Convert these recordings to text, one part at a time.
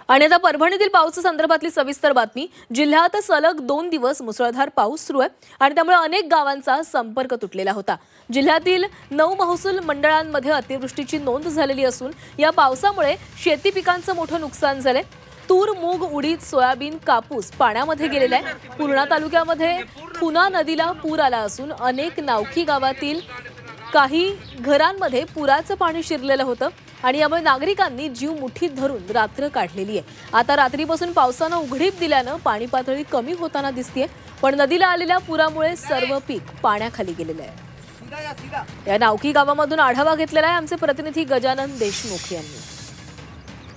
आणि आता परभणीतील पावसासंदर्भातली सविस्तर बातमी। जिल्ह्यात सलग 2 दिवस मुसळधार पाऊस सुरू आहे आणि त्यामुळे अनेक गावांचा संपर्क तुटलेला होता। जिल्ह्यातील 9 महसूल मंडळांमध्ये अतिवृष्टीची नोंद झालेली असून या पावसामुळे शेती पिकांचं मोठं नुकसान झालंय। तूर, मूग, उडीद, सोयाबीन, कापूस पाण्यामध्ये गेलेला आहे। पूर्णा तालुक्यामध्ये थुना नदीला पूर आला असून अनेक नावकी गावातील काही घरांमध्ये पुराचं पाणी शिरलेलं होतं आणि यामुळे नागरिकांनी जीव मुठीत धरून रात्र काढलेली आहे। आता रात्रीपासून पावसानं उघडीप दिल्यानं पाणी पातळी कमी होताना दिसतेय, पण नदीला आलेल्या पुरामुळे सर्व पीक पाण्याखाली गेलेलं आहे। या नावकी गावामधून आढावा घेतलेला आहे आमचे प्रतिनिधी गजानन देशमुख यांनी।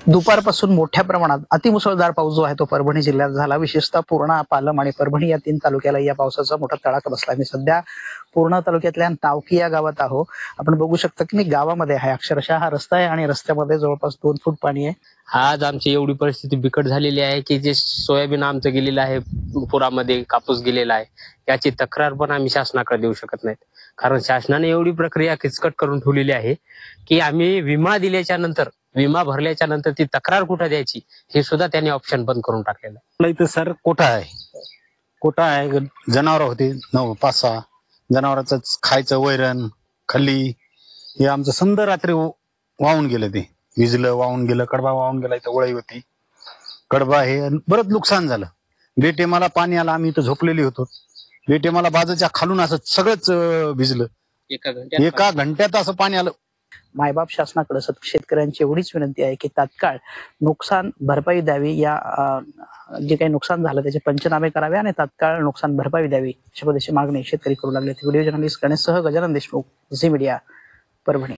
दुपारपासून मोठ्या प्रमाणात अतिमुसळधार पाऊस जो आहे तो परभणी जिल्ह्यात झाला। विशेषतः पूर्णा, पालम आणि परभणी या 3 तालुक्याला या पावसाचा मोठा तडाखा बसला। मी सध्या पूर्णा तालुक्यातल्या नावकी या गावात आहो। आपण बघू शकता की मी गावामध्ये आहे। अक्षरशः हा रस्ता आहे आणि रस्त्यामध्ये जवळपास 2 फूट पाणी आहे। आज आमची एवढी परिस्थिती बिकट झालेली आहे की जे सोयाबीन आमचं गेलेलं आहे, पुरामध्ये कापूस गेलेला आहे, याची तक्रार पण आम्ही शासनाकडे देऊ शकत नाहीत। कारण शासनाने एवढी प्रक्रिया किचकट करून ठेवलेली आहे की आम्ही विमा दिल्याच्या नंतर, विमा भरल्याच्या नंतर ती तक्रार कुठे द्यायची हे सुद्धा त्यांनी ऑप्शन बंद करून टाकलेलं आहे। इथं सर कोटा आहे, जनावर होते 9-5-6 जनावरांचं खायचं वैरण खल्ली हे आमचं समजा रात्री वाहून गेलं, ते विजलं, वाहून गेलं, कडबा वाहून गेला, इथं वळी होती, कडबा हे बरंच नुकसान झालं। बेटेमाला पाणी आलं, आम्ही इथं झोपलेली होतो, बेटेमाला बाजूच्या खालून असं सगळंच भिजलं, एका घंट्यात असं पाणी आलं। मायबाप शासनाकडे शेतकऱ्यांची एवढीच विनंती आहे की तात्काळ नुकसान भरपाई द्यावी, या जे काही नुकसान झालं त्याचे पंचनामे करावे आणि तात्काळ नुकसान भरपाई द्यावी अशा पद्धतीची मागणी शेतकरी करू लागले। व्हिडिओ जर्नलिस्ट गणेश सह गजानन देशमुख, झी मीडिया, परभणी।